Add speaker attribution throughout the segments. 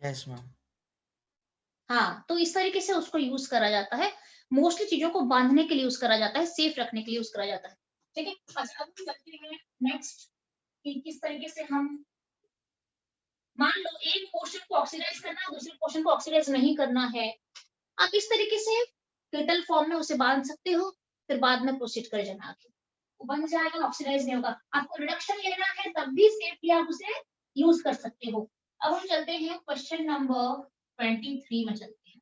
Speaker 1: Yes ma'am.
Speaker 2: हाँ, तो इस तरीके से उसको यूज करा जाता है। मोस्टली चीजों को बांधने के लिए यूज करा जाता है, सेफ रखने के लिए यूज करा जाता है। ठीक है, अच्छा अब हम चलते हैं नेक्स्ट कि किस तरीके से हम, मान लो एक पोर्शन को ऑक्सीडाइज करना है, दूसरे पोर्शन को ऑक्सीडाइज नहीं करना है, आप इस तरीके से केटल फॉर्म में उसे बांध सकते हो, फिर बाद में प्रोसीड कर जाना आगे, वो बन जाएगा, ऑक्सीडाइज नहीं होगा। आपको रिडक्शन लेना है तब भी सेफली आप उसे यूज कर सकते हो। अब हम चलते हैं क्वेश्चन नंबर 23 में चलते हैं।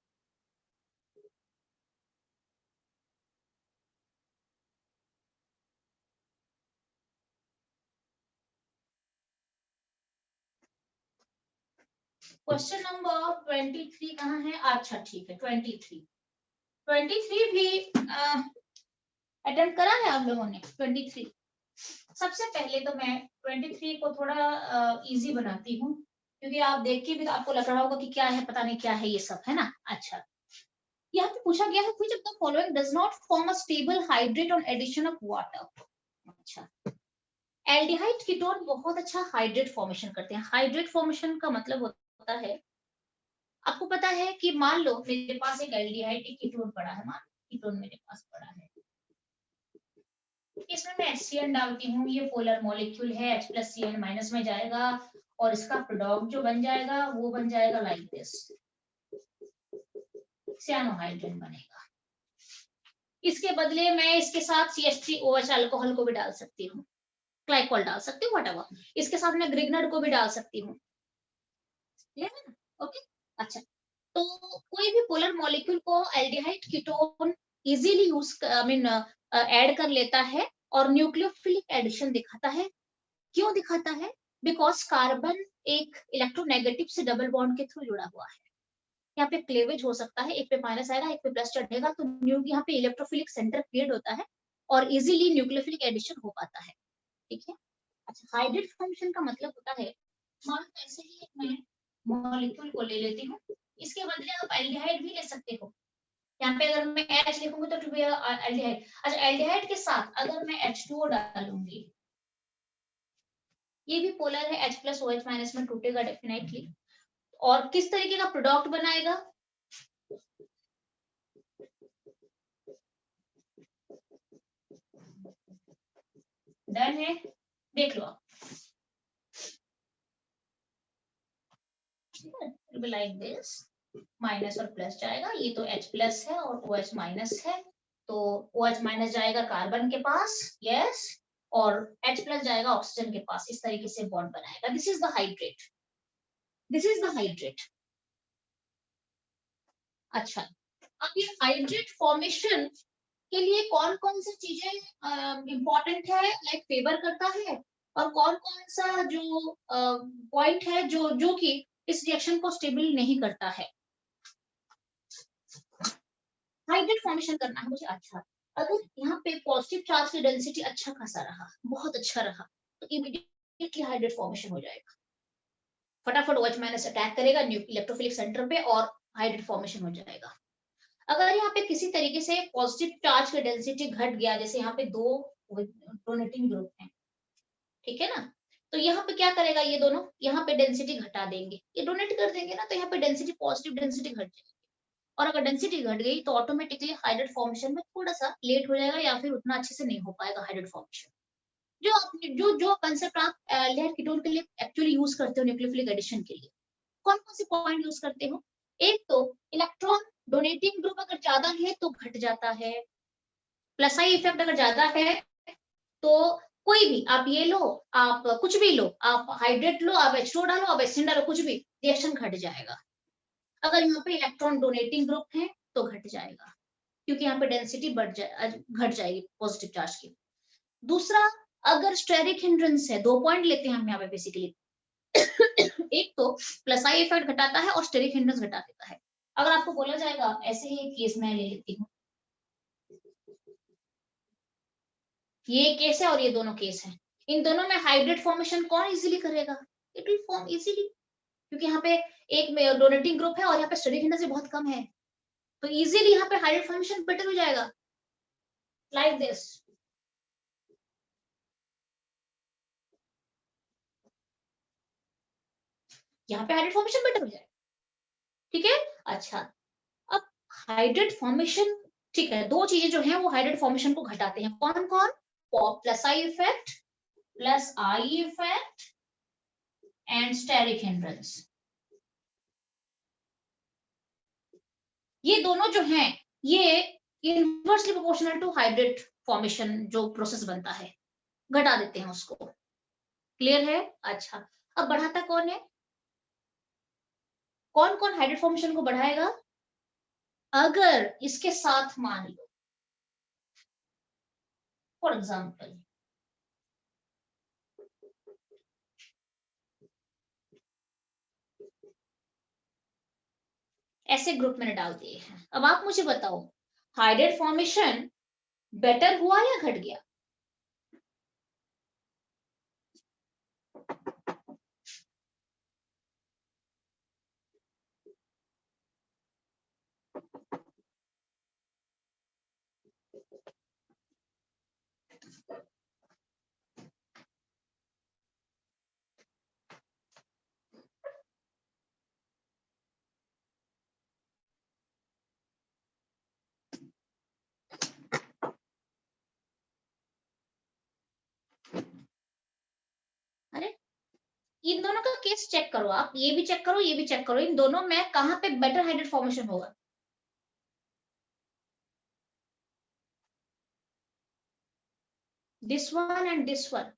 Speaker 2: क्वेश्चन नंबर 23 कहाँ है? अच्छा ठीक है, 23 भी अटेम्प्ट करा है आप लोगों ने? 23 सबसे पहले तो मैं 23 को थोड़ा इजी बनाती हूँ, क्योंकि आप देख के भी तो आपको लग रहा होगा कि क्या है, पता नहीं क्या है ये सब, है ना। अच्छा, यहाँ पे पूछा गया है which of the following does not form a stable hydrate on addition of water. अच्छा, एल्डिहाइड कीटोन बहुत अच्छा हाइड्रेट फॉर्मेशन करते हैं। हाइड्रेट फॉर्मेशन का मतलब होता है, आपको पता है कि मान लो मेरे पास एक एल्डिहाइड एक कीटोन पड़ा है, मान कीटोन मेरे पास पड़ा है, इसमें मैं HCl डालती हूँ, ये पोलर मॉलिक्यूल है, H प्लस Cl माइनस में जाएगा और इसका प्रोडक्ट जो बन जाएगा वो बन जाएगा लाइक दिस, सियानोहाइड्रेट बनेगा। इसके बदले मैं इसके साथ CH3OH अल्कोहल को भी डाल सकती हूँ, ग्लाइकॉल डाल सकती हूँ, व्हाटएवर। इसके साथ मैं ग्रिग्नर को भी डाल सकती हूँ, क्लियर है ना? ओके, अच्छा, तो कोई भी पोलर मॉलिक्यूल को aldehyde ketone easily use I mean add कर लेता है और न्यूक्लियोफिलिक एडिशन दिखाता है। क्यों दिखाता है? बिकॉज कार्बन एक इलेक्ट्रोनेगेटिव से डबल बॉन्ड के थ्रू जुड़ा हुआ है। यहाँ पे क्लेवेज हो सकता है, एक पे माइनस आएगा एक पे प्लस चढ़ेगा, तो यहाँ पे इलेक्ट्रोफिलिक सेंटर क्रिएट होता है और इजीली न्यूक्लियोफिलिक एडिशन हो पाता है। ठीक है, अच्छा, हाइब्रिड फंक्शन का मतलब होता है, मान लो ऐसे ही मैं मॉलिक्यूल को ले लेती हूँ, इसके बदले आप एल्डिहाइड भी ले सकते हो। यहाँ पे अगर मैं H लिखूंगी तो एल्डिहाइड। अच्छा, एल्डिहाइड के साथ अगर मैं H2O डालूंगी, ये भी पोलर है, H प्लस OH माइनस में टूटेगा डेफिनेटली, और किस तरीके का प्रोडक्ट बनाएगा? डन है, देख लो आप, लाइक दिस, माइनस और प्लस जाएगा, ये तो H प्लस है और OH माइनस है, तो OH माइनस जाएगा कार्बन के पास, यस, और H प्लस जाएगा ऑक्सीजन के पास, इस तरीके से बॉन्ड बनाएगा। This is the hydrate, this is the hydrate. अच्छा, अब ये हाइड्रेट फॉर्मेशन के लिए कौन कौन सी चीजें इंपॉर्टेंट है, लाइक फेवर करता है, और कौन कौन सा जो पॉइंट है जो जो कि इस रिएक्शन को स्टेबल नहीं करता है। हाइड्रेट फॉर्मेशन करना है मुझे। अच्छा, अगर यहाँ पे पॉजिटिव चार्ज की डेंसिटी अच्छा खासा रहा, बहुत अच्छा रहा, तो इमीडिएटली हाइड्रेट फॉर्मेशन हो जाएगा, फटाफट OH माइनस अटैक करेगा इलेक्ट्रोफिलिक सेंटर पे और हाइड्रेट फॉर्मेशन हो जाएगा। अगर यहाँ पे किसी तरीके से पॉजिटिव चार्ज का डेंसिटी घट गया, जैसे यहाँ पे दो डोनेटिंग ग्रुप हैं, ठीक है ना, तो यहाँ पे क्या करेगा, ये दोनों यहाँ पे डेंसिटी घटा देंगे, ये डोनेट कर देंगे ना, तो यहाँ पे डेंसिटी, पॉजिटिव डेंसिटी घट जाएगी, और अगर डेंसिटी घट गई तो ऑटोमेटिकली हाइड्रेट फॉर्मेशन में थोड़ा सा लेट हो जाएगा या फिर उतना अच्छे से नहीं हो पाएगा हाइड्रेट फॉर्मेशन। जो आपने जो कंसेप्ट आप लेयर कीटोन के लिए एक्चुअली यूज करते हो न्यूक्लियोफिलिक एडिशन के लिए, कौन कौन से पॉइंट यूज करते हो? एक तो इलेक्ट्रॉन डोनेटिंग ग्रुप अगर ज्यादा है तो घट जाता है, प्लस आई इफेक्ट अगर ज्यादा है तो कोई भी आप ये लो, आप कुछ भी लो, आप हाइड्रेट लो, आप H2O डालो, आप HCl डालो, कुछ भी, रिएक्शन घट जाएगा। अगर यहाँ पे इलेक्ट्रॉन डोनेटिंग ग्रुप है तो घट जाएगा, क्योंकि यहाँ पे डेंसिटी घट जाएगी पॉजिटिव चार्ज की। दूसरा, अगर स्टेरिक हिंड्रेंस है, 2 पॉइंट लेते हैं हम यहाँ पे बेसिकली एक तो प्लस आई इफेक्ट घटाता है और स्टेरिक हिंड्रेंस घटा देता है। अगर आपको बोला जाएगा, ऐसे ही एक केस मैं ले लेती हूँ, ये केस है और ये दोनों केस है, इन दोनों में हाइब्रिड फॉर्मेशन कौन इजीली करेगा? इट विल फॉर्म इजीली, क्योंकि यहाँ पे एक में डोनेटिंग ग्रुप है और यहाँ पे स्टेरिक हिंड्रेंस बहुत कम है, तो इजीली यहाँ पे हाइब्रिड फॉर्मेशन बेटर हो जाएगा, लाइक दिस। यहाँ पे हाइड्रेट फॉर्मेशन बेटर हो जाएगा। ठीक है। अच्छा, अब हाइड्रेट फॉर्मेशन, ठीक है, दो चीजें जो हैं वो हाइड्रेट फॉर्मेशन को घटाते हैं, कौन कौन? Plus I effect, plus I effect and steric hindrance. ये दोनों जो हैं ये inversely proportional to hydrate formation जो प्रोसेस बनता है, घटा देते हैं उसको। क्लियर है? अच्छा, अब बढ़ाता कौन है? कौन कौन हाइड्रेट फॉर्मेशन को बढ़ाएगा? अगर इसके साथ मान लो फॉर एग्जाम्पल ऐसे ग्रुप मैंने डाल दिए हैं। अब आप मुझे बताओ हाइड्रेट फॉर्मेशन बेटर हुआ या घट गया? अरे इन दोनों का केस चेक करो, आप ये भी चेक करो, ये भी चेक करो, इन दोनों में कहां पे बेटर हाइड्रेट फॉर्मेशन होगा? This one and this one,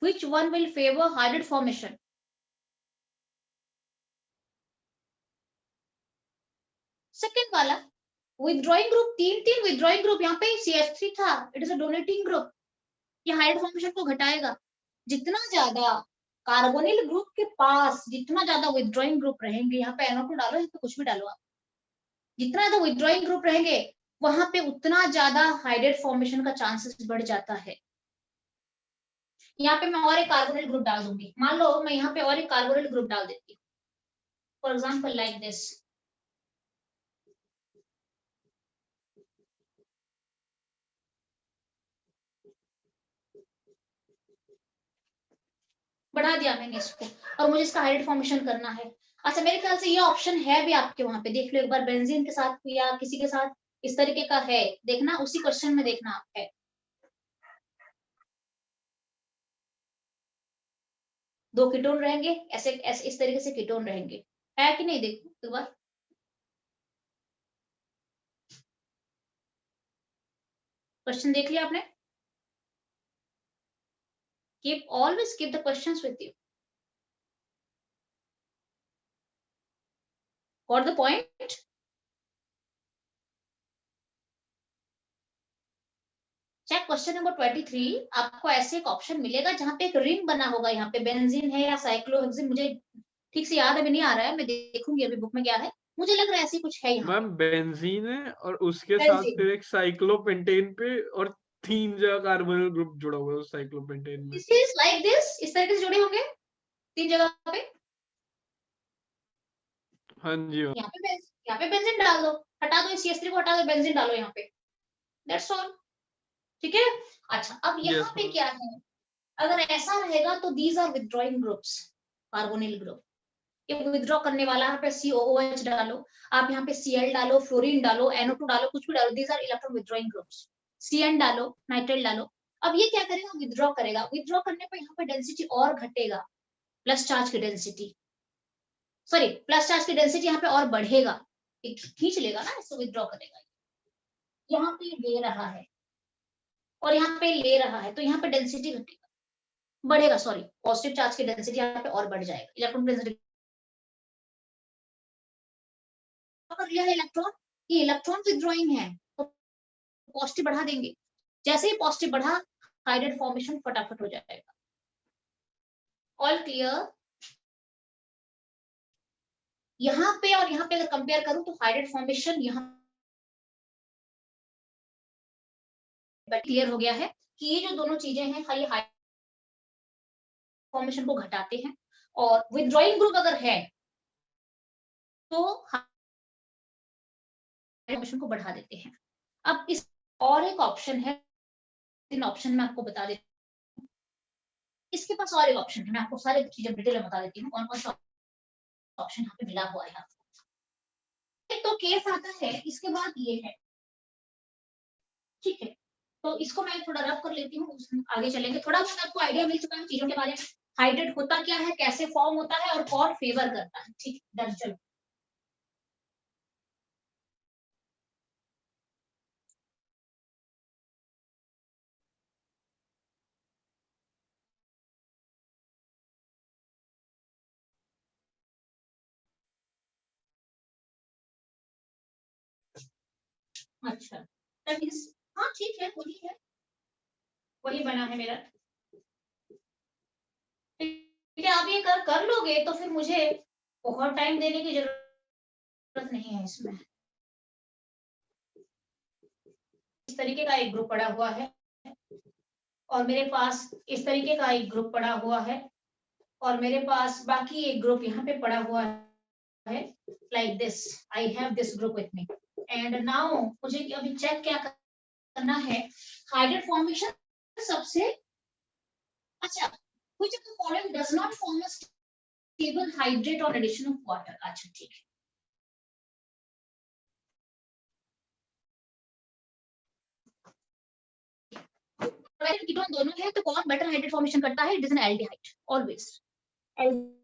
Speaker 2: which one will favor hybrid formation? Second वाला विथड्रॉइंग ग्रुप, तीन विथड्रॉइंग ग्रुप, यहाँ पे CH3 था, it is a donating group, ये हाइड्रेट फॉर्मेशन को घटाएगा। जितना ज्यादा कार्बोनिल ग्रुप के पास जितना ज्यादा विथड्रॉइंग ग्रुप रहेंगे, यहाँ पे NO2 डालो, यहाँ पे कुछ भी डालो आप, जितना ज्यादा विथड्रॉइंग ग्रुप रहेंगे वहां पे उतना ज्यादा हाइड्रेट फॉर्मेशन का चांसेस बढ़ जाता है। यहाँ पे मैं और एक कार्बोनिल ग्रुप डाल दूंगी, मान लो मैं यहाँ पे और एक कार्बोनिल ग्रुप डाल देती हूँ, फॉर एग्जाम्पल लाइक दिस, बढ़ा दिया मैंने इसको, और मुझे इसका हाइड्रेट फॉर्मेशन करना है। अच्छा, मेरे ख्याल से ये ऑप्शन है भी आपके वहां पे, देख लो एक बार, बेंजीन के साथ या किसी के साथ इस तरीके का है, देखना उसी क्वेश्चन में देखना आप है। दो कीटोन रहेंगे, ऐसे ऐसे इस तरीके से कीटोन रहेंगे, है कि नहीं? देखो एक बार, क्वेश्चन देख लिया आपने? Keep always keep the questions with you, got the point? Check question number 23, आपको ऐसे एक ऑप्शन मिलेगा जहां पे एक रिंग बना होगा, यहाँ पे बेंजीन है या साइक्लोहेक्सिन, मुझे ठीक से याद अभी नहीं आ रहा है, मैं देखूंगी अभी बुक में क्या है, मुझे लग रहा है ऐसी कुछ है यहाँ पे।
Speaker 1: मैम बेंजीन है और उसके साथ
Speaker 2: बेंजीन,
Speaker 1: फिर एक साइक्लोपेंटेन पे और 3 जगह कार्बोनिल ग्रुप जुड़ा हुआ है उस साइक्लोपेंटेन में।
Speaker 2: दिस इज लाइक दिस, इस तरीके से जुड़े होंगे तीन जगह पे।
Speaker 1: हाँ जी मैम।
Speaker 2: यहाँ पे बेंजीन डाल दो, हटा दो इस CH3 को, हटा दो, बेंजीन डालो यहाँ पे, दैट्स ऑल। ठीक है। अच्छा, अब यहाँ
Speaker 1: यस
Speaker 2: पे
Speaker 1: मैम।
Speaker 2: क्या है, अगर ऐसा रहेगा तो these are withdrawing groups, carbonyl group, ये विथड्रॉ करने वाला, यहाँ पे COOH डालो, आप यहाँ पे Cl डालो, फ्लोरीन डालो, NO2 डालो, कुछ भी डालो, these are electron withdrawing groups. CN डालो, नाइट्राइल डालो। अब ये क्या करेगा, विथड्रॉ करेगा, विथड्रॉ करने पर यहाँ पे डेंसिटी और घटेगा, प्लस चार्ज की डेंसिटी, सॉरी प्लस चार्ज की डेंसिटी यहाँ पे और बढ़ेगा, खींच लेगा ना, इसको विथड्रॉ करेगा, यहाँ पे ले रहा है और यहाँ पे ले रहा है, तो यहाँ पे डेंसिटी घटेगा, बढ़ेगा, सॉरी पॉजिटिव चार्ज की डेंसिटी यहाँ पे और बढ़ जाएगा, इलेक्ट्रॉन डेंसिटी कर लिया है इलेक्ट्रॉन, ये इलेक्ट्रॉन विथड्रॉइंग है तो पॉजिटिव बढ़ा देंगे, जैसे ही पॉजिटिव बढ़ा हाइड्रेट फॉर्मेशन फटाफट हो जाएगा। All clear? यहाँ पे और यहाँ पे अगर कंपेयर करूं तो हाइड्रेट फॉर्मेशन यहाँ क्लियर हो गया है कि ये जो दोनों चीजें हैं, ये हाइड्रेट फॉर्मेशन को घटाते हैं, और विथड्रॉइंग ग्रुप अगर है तो फॉर्मेशन को बढ़ा देते हैं। अब इस और एक ऑप्शन है, इन ऑप्शन में आपको बता देती हूँ, इसके पास और एक ऑप्शन है, मैं आपको सारी चीजें डिटेल में बता देती हूँ कौन कौन सा ऑप्शन यहाँ पे मिला हुआ है आपको। एक तो केस आता है, इसके बाद ये है, ठीक है। तो इसको मैं थोड़ा रब कर लेती हूँ, आगे चलेंगे। थोड़ा बहुत आपको आइडिया मिल चुका है चीजों के बारे में, हाइड्रेट होता क्या है, कैसे फॉर्म होता है और कौन फेवर करता है, ठीक है। डन, चलो। अच्छा, हाँ ठीक है, वही है, वही बना है मेरा। ठीक है, आप ये कर लोगे तो फिर मुझे बहुत टाइम देने की जरूरत नहीं है इसमें। इस तरीके का एक ग्रुप पड़ा हुआ है और मेरे पास इस तरीके का एक ग्रुप पड़ा हुआ है और मेरे पास बाकी एक ग्रुप यहाँ पे पड़ा हुआ है, like this. I have this group with me and now मुझे अभी चेक क्या करना है, हाइड्रेट फॉर्मेशन सबसे अच्छा, which of the following does not form a stable hydrate on addition of water। अच्छा ठीक है, कीटोन दोनों है तो कौन बेटर हाइड्रेट फॉर्मेशन करता है? It is an aldehyde always. Aldehyde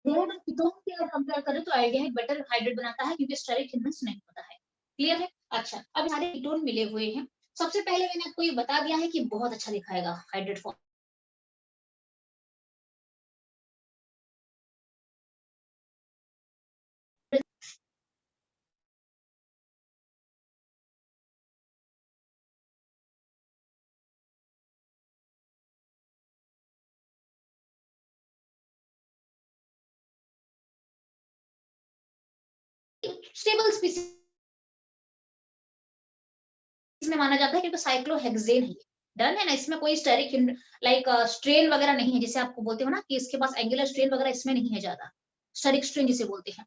Speaker 2: और कीटोन के अगर कंपेयर करें तो एल्डिहाइड बेटर हाइड्रेट बनाता है क्योंकि स्टेरिक हिंद्रेंस नहीं होता है। क्लियर है? अच्छा, अब सारे कीटोन मिले हुए हैं। सबसे पहले मैंने आपको ये बता दिया है कि बहुत अच्छा दिखाएगा हाइड्रेट फॉर्म। स्टेबल स्पीसीज में माना जाता है क्योंकि साइक्लोहेक्सेन है। डन है ना, इसमें कोई स्टेरिक लाइक स्ट्रेन वगैरह नहीं है, जिसे आपको बोलते हो ना कि इसके पास एंगुलर स्ट्रेन वगैरह इसमें नहीं है ज्यादा, स्टेरिक स्ट्रेन जिसे बोलते हैं।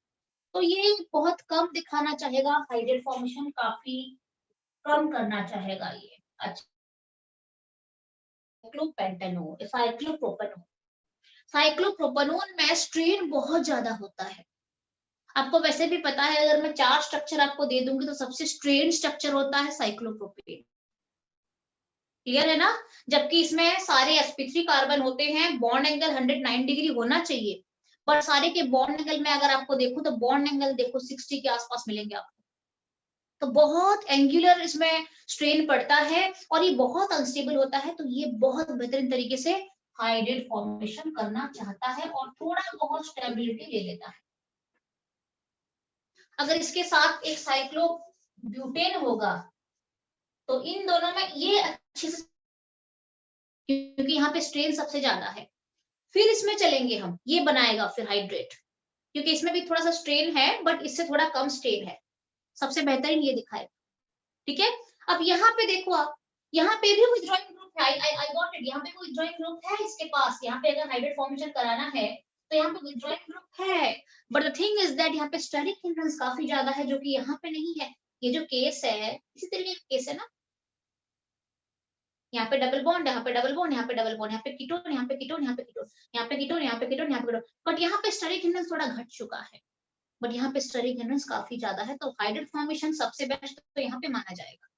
Speaker 2: तो ये बहुत कम दिखाना चाहेगा हाइड्रेट फॉर्मेशन, काफी कम करना चाहेगा ये। अच्छा, साइक्लोपेंटेनोन, साइक्लोप्रोपेनोन में स्ट्रेन बहुत ज्यादा होता है। आपको वैसे भी पता है, अगर मैं 4 स्ट्रक्चर आपको दे दूंगी तो सबसे स्ट्रेन स्ट्रक्चर होता है साइक्लोप्रोपेन। क्लियर है ना? जबकि इसमें सारे sp3 कार्बन होते हैं, बॉन्ड एंगल 109 डिग्री होना चाहिए, पर सारे के बॉन्ड एंगल में अगर आपको देखो तो बॉन्ड एंगल देखो 60 के आसपास मिलेंगे आपको। तो बहुत एंगुलर इसमें स्ट्रेन पड़ता है और ये बहुत अनस्टेबल होता है, तो ये बहुत बेहतरीन तरीके से हाइड्रेट फॉर्मेशन करना चाहता है और थोड़ा बहुत स्टेबिलिटी ले लेता है। अगर इसके साथ एक साइक्लोब्यूटेन होगा तो इन दोनों में ये अच्छे से, क्योंकि यहाँ पे स्ट्रेन सबसे ज्यादा है। फिर इसमें चलेंगे हम, ये बनाएगा फिर हाइड्रेट, क्योंकि इसमें भी थोड़ा सा स्ट्रेन है बट इससे थोड़ा कम स्ट्रेन है, सबसे बेहतरीन ये दिखाएगा। ठीक है, अब यहाँ पे देखो आप, यहाँ पे भी विथड्रॉइंग ग्रुप है, आई गॉट इट, यहाँ पे कोई विथड्रॉइंग ग्रुप है इसके पास। यहाँ पे अगर हाइड्रेट फॉर्मेशन कराना है तो यहाँ पे विथड्रॉइंग ग्रुप है, but the thing is that यहाँ पे स्टेरिक हिंड्रेंस काफी ज्यादा है जो कि यहाँ पे नहीं है। ये जो केस है इसी तरीके का केस है ना, यहाँ पे डबल बॉन्ड, यहाँ पे डबल बॉन्ड, यहाँ पे डबल बॉन्ड, यहाँ पे कीटोन, यहाँ पे कीटोन, यहाँ पे कीटोन, यहाँ पे कीटोन, यहाँ पे कीटोन, यहाँ पे कीटोन, बट यहाँ पे स्टेरिक हिंड्रेंस थोड़ा घट चुका है, बट यहाँ पे स्टेरिक हिंड्रेंस काफी ज्यादा है। तो हाइड्रेट फॉर्मेशन सबसे बेस्ट तो यहाँ पे माना जाएगा।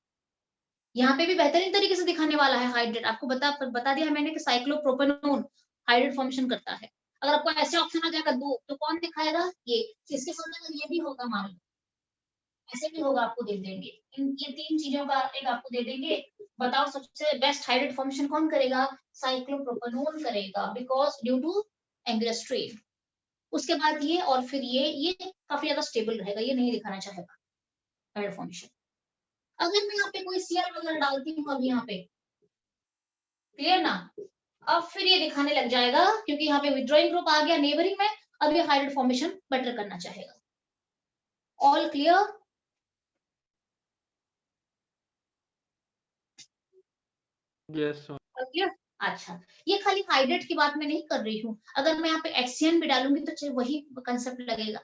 Speaker 2: यहाँ पे भी बेहतरीन तरीके से दिखाने वाला है हाइड्रेट, आपको बता दिया मैंने कि साइक्लोप्रोपेनोन हाइड्रेट फॉर्मेशन करता है। अगर आपको ऐसे ऑप्शन आ जाएगा दो तो कौन दिखाएगा? ये, इसके सामने अगर ये भी होगा मान लो, ऐसे भी होगा, आपको दे देंगे ये 3 चीजों का एक आपको दे देंगे। बताओ सबसे बेस्ट हाइड्रेट फॉर्मेशन कौन करेगा? साइक्लोप्रोपेनोन करेगा, because due to angular strain. उसके बाद ये और फिर ये काफी ज्यादा स्टेबल रहेगा, ये नहीं दिखाना चाहेगा हाइड्रेट फॉर्मेशन। अगर मैं यहाँ पे कोई सीआर वगैरह डालती हूँ अब यहाँ पे, क्लियर ना, अब फिर ये दिखाने लग जाएगा क्योंकि यहाँ पे विथड्रॉइंग ग्रुप आ गया नेबरिंग में, अब ये हाइड्रेट फॉर्मेशन बेटर करना चाहेगा। All clear?
Speaker 1: Yes
Speaker 2: clear? अच्छा, ये खाली हाइड्रेट की बात मैं नहीं कर रही हूँ, अगर मैं यहाँ पे एक्सियन भी डालूंगी तो वही कंसेप्ट लगेगा।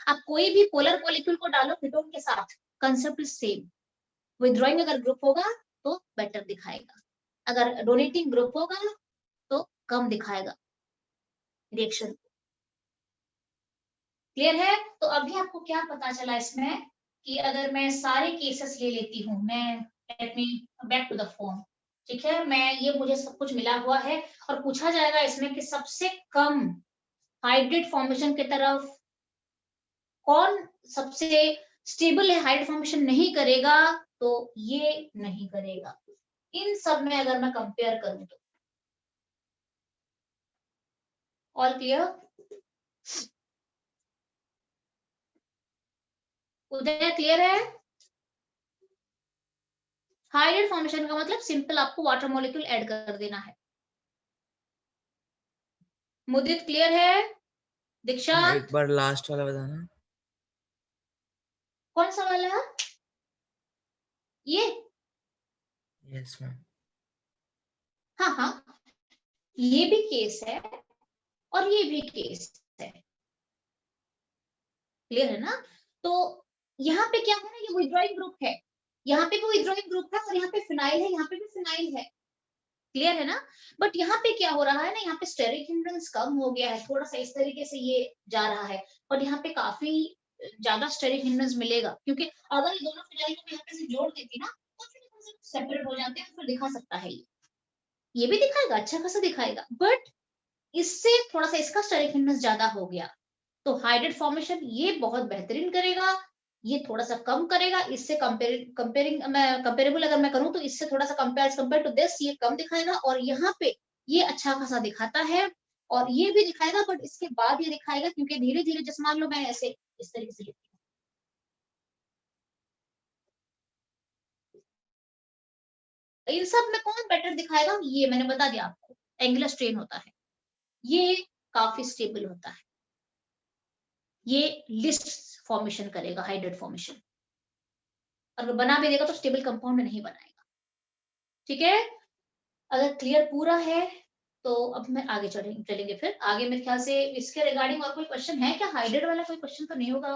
Speaker 2: आप कोई भी पोलर मॉलिक्यूल को डालो कीटोन के साथ, कंसेप्ट इज सेम। विथड्रॉइंग अगर ग्रुप होगा तो बेटर दिखाएगा, अगर डोनेटिंग ग्रुप होगा तो कम दिखाएगा रिएक्शन। क्लियर है? तो अभी आपको क्या पता चला इसमें कि अगर मैं सारे केसेस ले लेती हूँ, मैं let me back to the form, ठीक है? मैं ये मुझे सब कुछ मिला हुआ है और पूछा जाएगा इसमें कि सबसे कम हाइब्रिड फॉर्मेशन की तरफ कौन सबसे स्टेबल है, हाइब्रिड फॉर्मेशन नहीं करेगा, तो ये नहीं करेगा। इन सब में अगर मैं कंपेयर करूँ तो। All clear? उदय क्लियर है? हाइब्रिड फॉर्मेशन का मतलब सिंपल आपको वाटर मॉलिक्यूल ऐड कर देना है। मुदित क्लियर है? दीक्षांत
Speaker 3: एक बार लास्ट वाला बताना।
Speaker 2: कौन सा वाला है? ये?
Speaker 3: Yes ma'am.
Speaker 2: हाँ हाँ, ये भी केस है और ये भी केस है। क्लियर है ना? तो यहाँ पे क्या है ना, ये विथड्रॉइंग ग्रुप है, यहाँ पे भी विथड्रॉइंग ग्रुप है और यहाँ पे फिनाइल है, यहाँ पे भी फिनाइल है। क्लियर है ना? बट यहाँ पे क्या हो रहा है ना, यहाँ पे स्टेरिक हिंड्रेंस कम हो गया है, थोड़ा सा इस तरीके से ये जा रहा है और यहाँ पे काफी ज्यादा स्टेरिक हिंड्रेंस मिलेगा, क्योंकि अगर ये दोनों फिनाइल को मैं यहाँ पे से जोड़ देती ना तो फिर सेपरेट हो जाते हैं, फिर दिखा सकता है ये भी दिखाएगा, अच्छा खासा दिखाएगा, बट इससे थोड़ा सा इसका स्टेरिक हिंड्रेंस ज्यादा हो गया। तो हाइड्रेट फॉर्मेशन ये बहुत बेहतरीन करेगा, ये थोड़ा सा कम करेगा, इससे कंपेरेबल अगर मैं करूं तो इससे थोड़ा सा कंपेयर टू दिस ये कम दिखाएगा और यहाँ पे ये अच्छा खासा दिखाता है और ये भी दिखाएगा, बट इसके बाद ये दिखाएगा, क्योंकि धीरे धीरे जैसे मान लो मैं ऐसे इस तरीके से लिखती हूं, इन सब में कौन बेटर दिखाएगा ये मैंने बता दिया आपको। एंगुलर स्ट्रेन होता है, ये काफी स्टेबल होता है, ये लिस्ट फॉर्मेशन करेगा, हाइड्रेट फॉर्मेशन, अगर बना भी देगा तो स्टेबल कंपाउंड में नहीं बनाएगा। ठीक है? अगर क्लियर पूरा है तो अब मैं आगे चलेंगे, फिर आगे मेरे ख्याल से इसके रिगार्डिंग और कोई क्वेश्चन है क्या? हाइड्रेट वाला कोई क्वेश्चन तो नहीं होगा?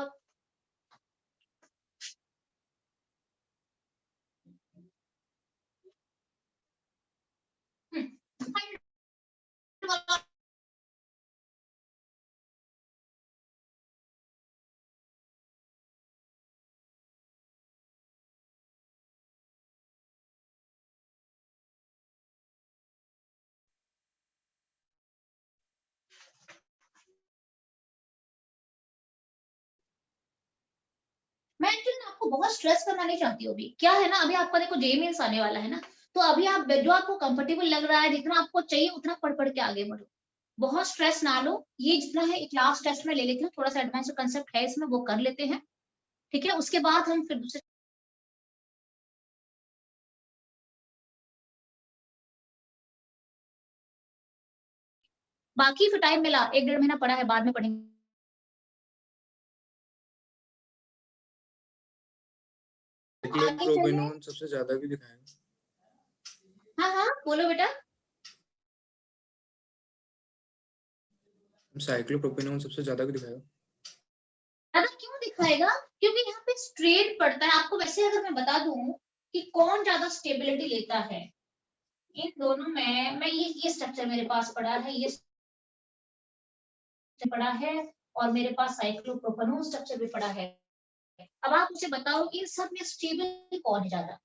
Speaker 2: हाइड्रेट वाला मैं एक्चुअली आपको बहुत स्ट्रेस करना नहीं चाहती हूँ। अभी क्या है ना, अभी आपका देखो जेईई मेंस आने वाला है ना, तो अभी आप जो आपको कंफर्टेबल लग रहा है, जितना आपको चाहिए उतना पढ़ के आगे बढ़ो, बहुत स्ट्रेस ना लो। ये जितना है एक लास्ट टेस्ट में ले लेती हूँ, थोड़ा सा एडवांस कंसेप्ट है इसमें, वो कर लेते हैं। ठीक है? उसके बाद हम फिर दूसरे बाकी फिर टाइम मिला, 1-1.5 महीना पड़ा है, बाद में पढ़ेंगे।
Speaker 3: साइक्लोप्रोपेनोन सबसे ज्यादा भी दिखाएगा।
Speaker 2: हाँ हाँ बोलो बेटा।
Speaker 3: साइक्लोप्रोपेनोन सबसे ज्यादा भी दिखाएगा।
Speaker 2: ज्यादा क्यों दिखाएगा? क्योंकि यहाँ पे स्ट्रेन पड़ता है। आपको वैसे अगर मैं बता दूं कि कौन ज्यादा स्टेबिलिटी लेता है इन दोनों में, मैं ये स्ट्रक्चर मेरे पास पड़ा है, ये पड़ा है और मेरे पास साइक्लोप्रोपेनोन स्ट्रक्चर भी पड़ा है। अब आप मुझे बताओ इन सब में स्टेबल कौन है ज्यादा?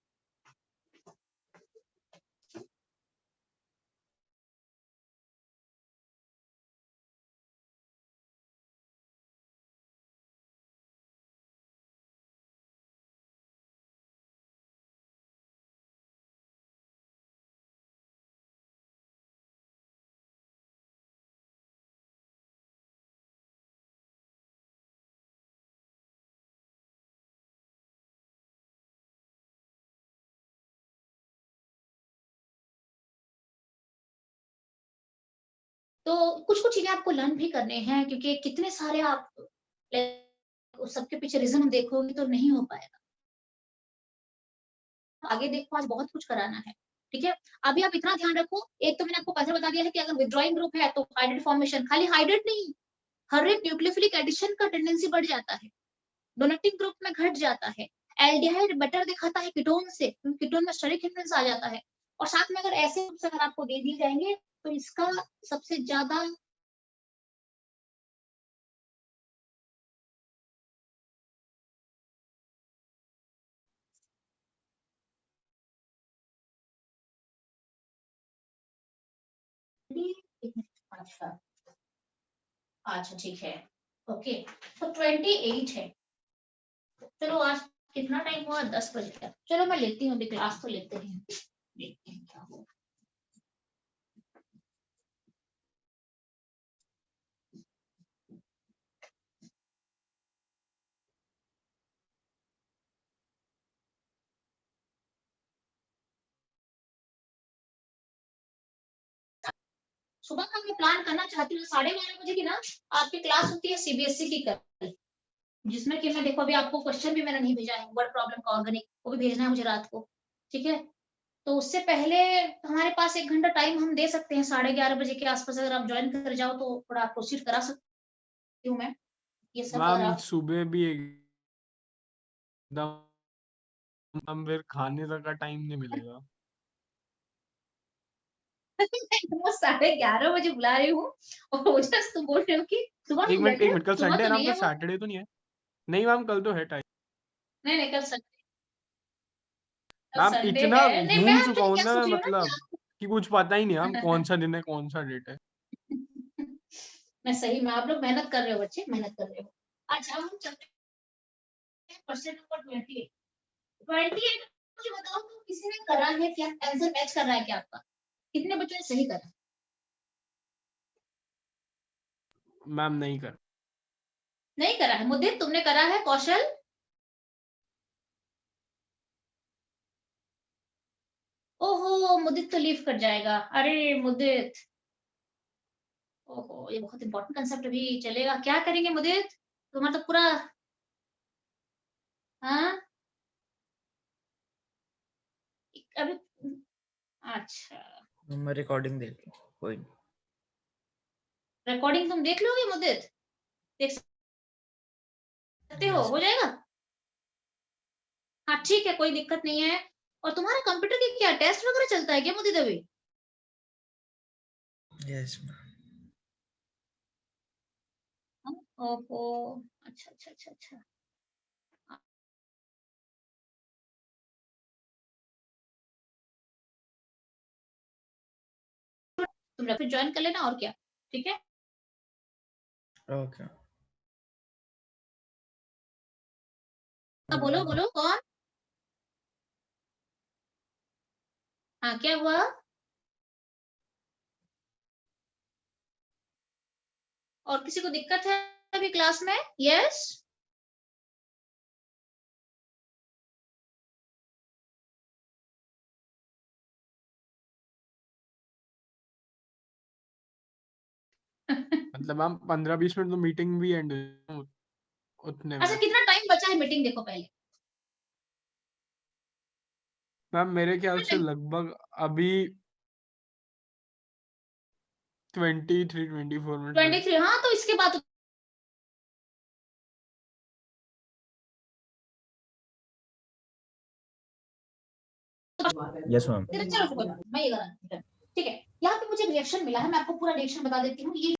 Speaker 2: तो कुछ कुछ चीजें आपको लर्न भी करने हैं, क्योंकि कितने सारे आप सबके पीछे रीजन देखोगे तो नहीं हो पाएगा। आगे देखो, आज बहुत कुछ कराना है। ठीक है? अभी आप इतना ध्यान रखो, एक तो मैंने आपको पहले बता दिया है कि अगर विथड्रॉइंग ग्रुप है तो हाइड्रेट फॉर्मेशन, खाली हाइड्रेट नहीं, हर एक न्यूक्लियोफिलिक एडिशन का टेंडेंसी बढ़ जाता है, डोनेटिंग ग्रुप में घट जाता है, एल्डिहाइड बेटर दिखाता है कीटोन से, क्योंकि कीटोन में स्टेरिक हिंड्रेंस आ जाता है, और साथ में अगर ऐसे अगर आपको दे दिए जाएंगे तो इसका सबसे ज्यादा अच्छा अच्छा ठीक है ओके तो 28 है चलो आज कितना टाइम हुआ 10 बज गया चलो मैं लेती हूँ अभी क्लास तो लेते हैं देखते हैं क्या होगा सुबह का मैं प्लान करना चाहती हूँ 11:30 बजे की ना आपकी क्लास होती है सीबीएसई की कल जिसमें कि मैं देखो अभी आपको क्वेश्चन भी मैंने नहीं भेजा है वर्ड प्रॉब्लम का ऑर्गेनिक वो भी भेजना है मुझे रात को ठीक है तो उससे पहले हमारे पास 1 घंटा टाइम हम दे सकते हैं 11:30 बजे के आसपास अगर आप ज्वाइन कर जाओ तो थोड़ा प्रोसीड करा सकती हूँ मैं ये सब अगर
Speaker 1: मैम
Speaker 2: आप
Speaker 1: सुबह भी एकदम हम फिर खाने तक का टाइम नहीं मिलेगा।
Speaker 2: मैं 11:30 बजे बुला रही हूँ और ओजस तुम बोल रहे हो कि सुबह
Speaker 1: एक
Speaker 2: तुम
Speaker 1: मिनट
Speaker 2: बैठे
Speaker 1: कल
Speaker 2: सुबह
Speaker 1: संडे है
Speaker 2: तो
Speaker 1: ना,
Speaker 2: नहीं
Speaker 1: कल
Speaker 2: है वो
Speaker 1: सैटरडे तो नहीं है? नहीं मैम कल तो है टाइम।
Speaker 2: नहीं नहीं कल
Speaker 1: मैम
Speaker 2: संडे
Speaker 1: इतना
Speaker 2: है नहीं मैं
Speaker 1: घूम चुका
Speaker 2: एक्चुअली
Speaker 1: हूँ
Speaker 2: क्या
Speaker 1: ना
Speaker 2: सोच रही हूँ
Speaker 1: मतलब कि कुछ पता ही नहीं मैम कौन सा दिन है कौन सा डेट है।
Speaker 2: ना मैं सही में आप लोग मेहनत कर रहे हो बच्चे मेहनत कर रहे हो अच्छा हम चलते हैं क्वेश्चन नंबर 28 मुझे बताओ तो किसी ने करा है क्या आंसर मैच कर रहा है क्या आपका कितने बच्चों ने सही करा
Speaker 1: मैम नहीं कर।
Speaker 2: नहीं करा है मुद्दे तुमने करा है कौशल ओहो मुदित तो लीव कर जाएगा अरे मुदित ओहो ये बहुत इंपॉर्टेंट कंसेप्ट अभी चलेगा क्या करेंगे मुदित तुम्हारा तो पूरा हाँ अभी अच्छा
Speaker 4: मैं रिकॉर्डिंग देख लूं कोई नहीं।
Speaker 2: रिकॉर्डिंग तुम देख लोगे मुदित देख सकते हो जाएगा हाँ ठीक है कोई दिक्कत नहीं है और तुम्हारा कंप्यूटर की क्या टेस्ट वगैरह चलता है क्या मुदित अभी
Speaker 4: यस
Speaker 2: ओहो अच्छा अच्छा अच्छा अच्छा तुम फिर ज्वाइन कर लेना और क्या ठीक है
Speaker 4: ओके
Speaker 2: बोलो बोलो कौन हाँ क्या हुआ और किसी को दिक्कत है अभी क्लास में यस
Speaker 1: मतलब मैम 15-20 मिनट तो मीटिंग भी एंड उतने
Speaker 2: अच्छा
Speaker 1: में।
Speaker 2: कितना टाइम बचा है मीटिंग देखो पहले
Speaker 1: मैम मेरे ख्याल
Speaker 2: कितना
Speaker 1: से
Speaker 2: टाइम
Speaker 1: लगभग अभी 23-24 मिनट हुए।
Speaker 2: 23 हाँ तो इसके बाद
Speaker 4: यस मैम
Speaker 2: चलो मैं ये करा ठीक है यहाँ पे मुझे रिएक्शन मिला है मैं आपको पूरा रिएक्शन बता देती हूँ ये